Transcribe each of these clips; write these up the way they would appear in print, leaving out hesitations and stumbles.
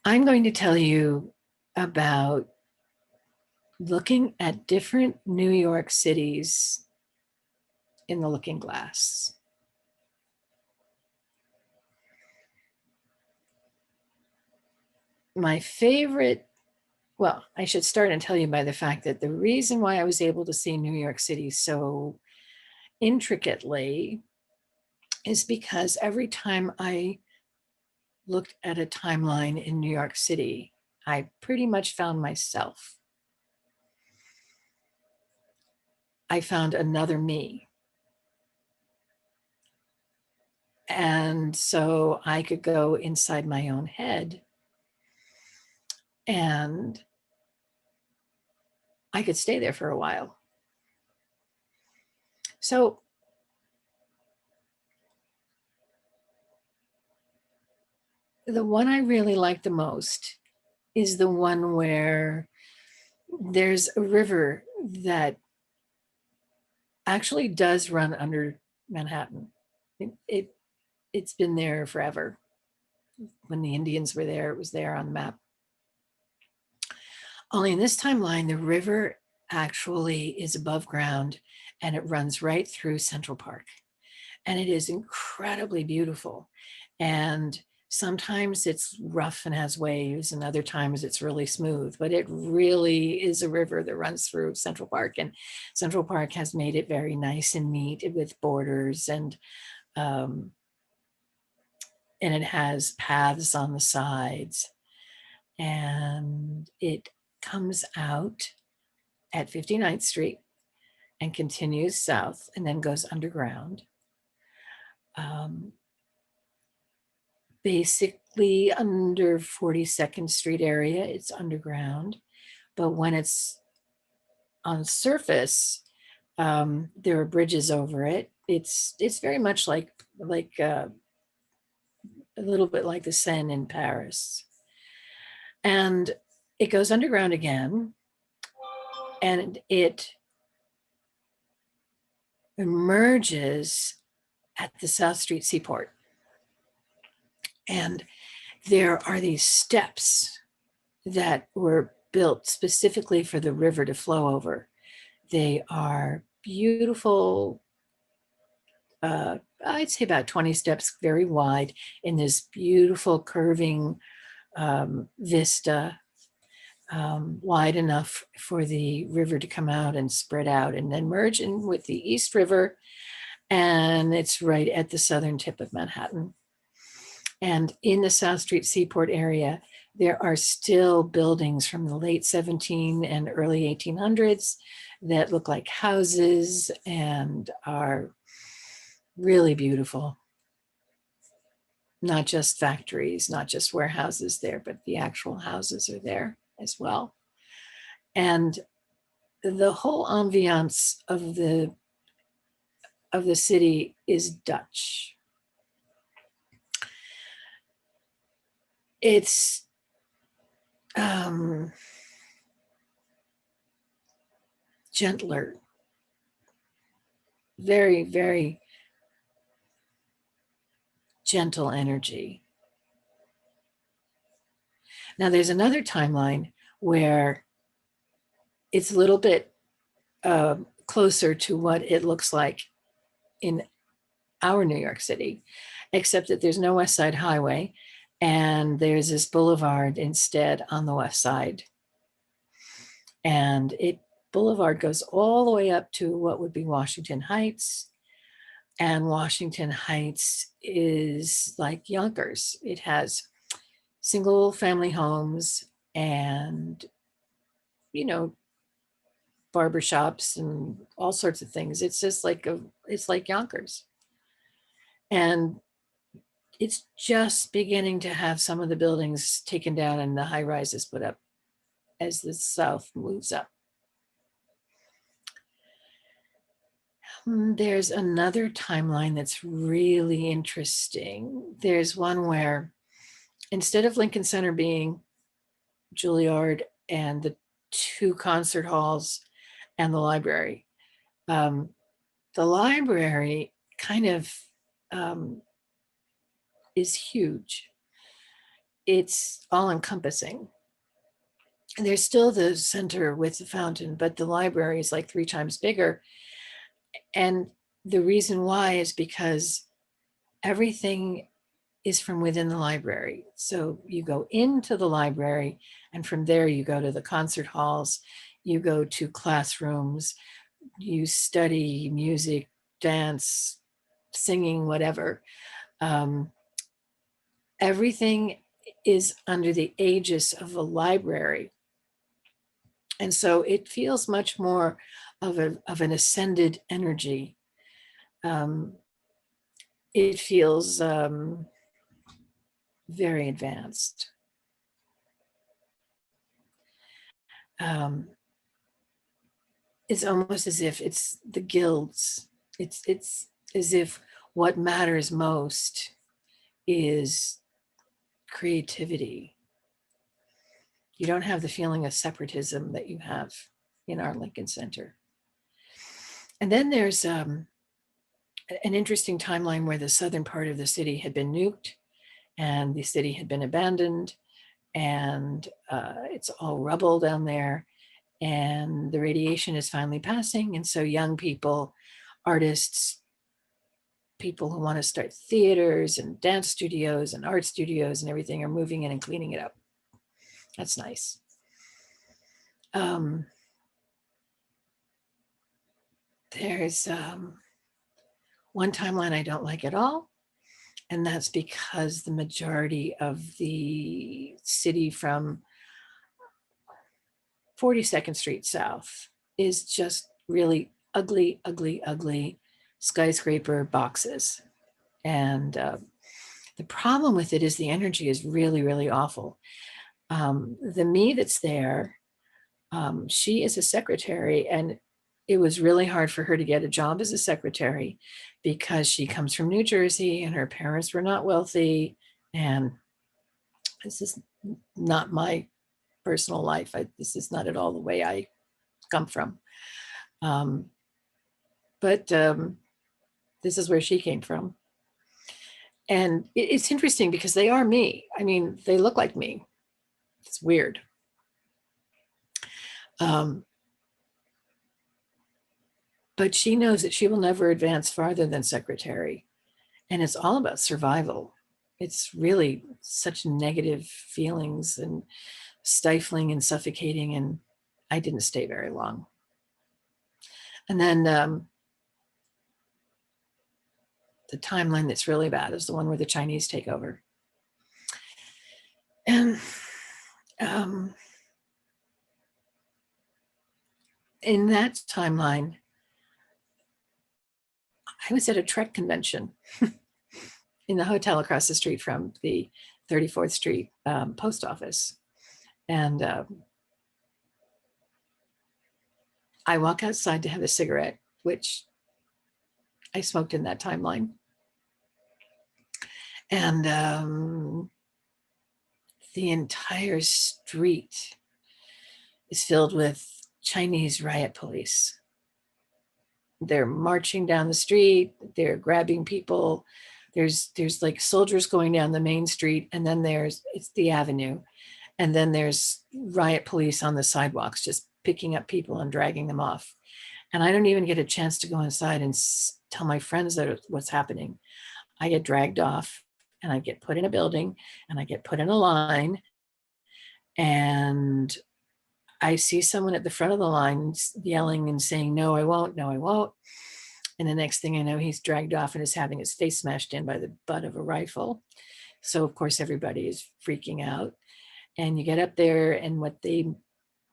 I'm going to tell you about looking at different New York cities in the looking glass. My favorite, well, I should start and tell you by the fact that the reason why I was able to see New York City so intricately is because every time I looked at a timeline in New York City, I pretty much found myself. I found another me. And so I could go inside my own head and I could stay there for a while. So the one I really like the most is the one where there's a river that actually does run under Manhattan. It it's been there forever. When the Indians were there, it was there on the map. Only in this timeline, the river actually is above ground and it runs right through Central Park. And it is incredibly beautiful. And sometimes it's rough and has waves, and other times it's really smooth, but it really is a river that runs through Central Park. And Central Park has made it very nice and neat with borders, um, and it has paths on the sides. And it comes out at 59th Street and continues south and then goes underground. Um, Basically under 42nd Street area, it's underground. But when it's on surface, there are bridges over it. It's very much like a little bit like the Seine in Paris. And it goes underground again, and it emerges at the South Street Seaport. And there are these steps that were built specifically for the river to flow over. They are beautiful, I'd say about 20 steps, very wide, in this beautiful curving vista, wide enough for the river to come out and spread out and then merge in with the East River. And it's right at the southern tip of Manhattan. And in the South Street Seaport area, there are still buildings from the late 17 and early 1800s that look like houses and are really beautiful. Not just factories, not just warehouses there, but the actual houses are there as well. And the whole ambiance of the city is Dutch. It's gentler, very, very gentle energy. Now, there's another timeline where it's a little bit closer to what it looks like in our New York City, except that there's no West Side Highway and there's this boulevard instead on the west side. And it boulevard goes all the way up to what would be Washington Heights. And Washington Heights is like Yonkers. It has single family homes and, you know, barbershops and all sorts of things. It's just it's like Yonkers. And it's just beginning to have some of the buildings taken down and the high rises put up as the South moves up. There's another timeline that's really interesting. There's one where instead of Lincoln Center being Juilliard and the two concert halls and the library kind of is huge. it's all encompassing. And there's still the center with the fountain, but the library is like 3 times bigger. And the reason why is because everything is from within the library. So you go into the library, and from there you go to the concert halls, you go to classrooms, you study music, dance, singing, whatever. Um, Everything is under the aegis of the library. And so it feels much more of an ascended energy. Um, it feels very advanced. Um, it's almost as if it's the guilds. It's as if what matters most is creativity. You don't have the feeling of separatism that you have in our Lincoln Center. And then there's an interesting timeline where the southern part of the city had been nuked and the city had been abandoned, and it's all rubble down there, and the radiation is finally passing. And so young people, artists, people who want to start theaters and dance studios and art studios and everything are moving in and cleaning it up. That's nice. There's one timeline I don't like at all, and that's because the majority of the city from 42nd Street South is just really ugly, ugly, ugly skyscraper boxes. And the problem with it is the energy is really, really awful. The me that's there, she is a secretary, and it was really hard for her to get a job as a secretary because she comes from New Jersey and her parents were not wealthy. And this is not my personal life. This is not at all the way I come from. Um, but this is where she came from. And it's interesting because they are me. I mean, they look like me. It's weird. But she knows that she will never advance farther than secretary. And it's all about survival. It's really such negative feelings and stifling and suffocating. And I didn't stay very long. And then the timeline that's really bad is the one where the Chinese take over. And in that timeline, I was at a Trek convention in the hotel across the street from the 34th Street post office. And I walk outside to have a cigarette, which I smoked in that timeline. And the entire street is filled with Chinese riot police. They're marching down the street, they're grabbing people. There's like soldiers going down the main street, and then it's the avenue. And then there's riot police on the sidewalks, just picking up people and dragging them off. And I don't even get a chance to go inside and tell my friends that what's happening. I get dragged off and I get put in a building and I get put in a line, and I see someone at the front of the line yelling and saying, "No, I won't, no, I won't." And the next thing I know, he's dragged off and is having his face smashed in by the butt of a rifle. So of course everybody is freaking out. And you get up there, and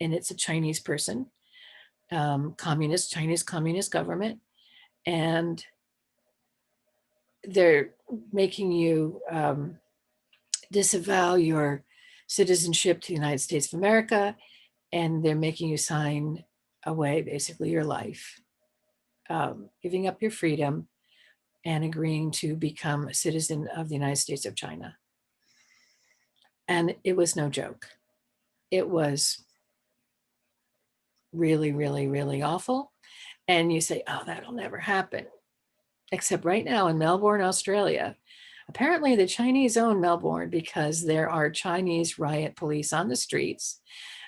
it's a Chinese person, Chinese communist government, and they're making you disavow your citizenship to the United States of America, and they're making you sign away basically your life, giving up your freedom and agreeing to become a citizen of the United States of China. And it was no joke. It was really, really, really awful. And you say, oh, that'll never happen. Except right now in Melbourne, Australia, Apparently the Chinese own Melbourne because there are Chinese riot police on the streets.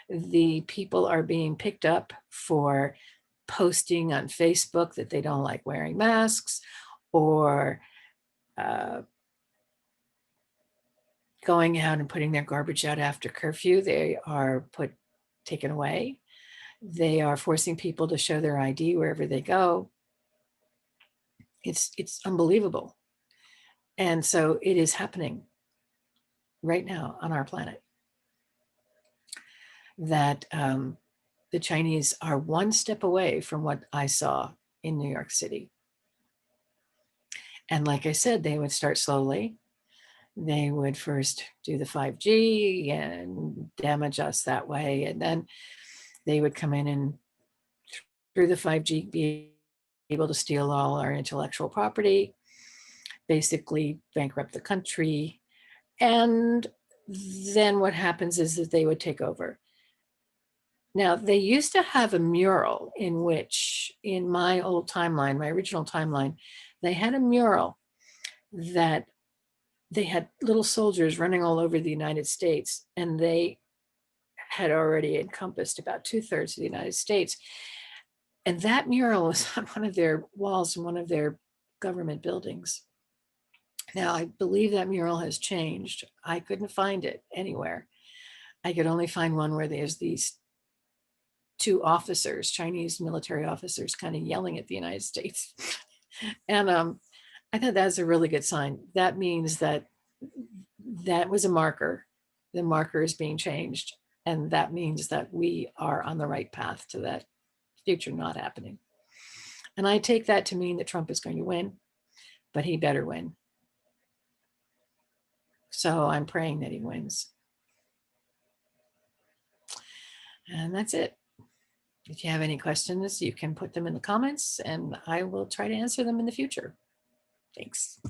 The people are being picked up for posting on Facebook that they don't like wearing masks, or going out and putting their garbage out after curfew. They are taken away. They are forcing people to show their ID wherever they go. It's unbelievable. And so it is happening right now on our planet, that the Chinese are one step away from what I saw in New York City. And like I said, they would start slowly. They would first do the 5G and damage us that way. And then they would come in and through the 5G be able to steal all our intellectual property, basically bankrupt the country. And then what happens is that they would take over. Now, they used to have a mural in which, in my old timeline, my original timeline, they had a mural that they had little soldiers running all over the United States, and they had already encompassed about 2/3 of the United States. And that mural was on one of their walls in one of their government buildings. Now, I believe that mural has changed. I couldn't find it anywhere. I could only find one where there's these two officers, Chinese military officers, kind of yelling at the United States. And I thought that's a really good sign. That means that that was a marker. The marker is being changed. And that means that we are on the right path to that future not happening. And I take that to mean that Trump is going to win, but he better win. So I'm praying that he wins. And that's it. If you have any questions, you can put them in the comments and I will try to answer them in the future. Thanks.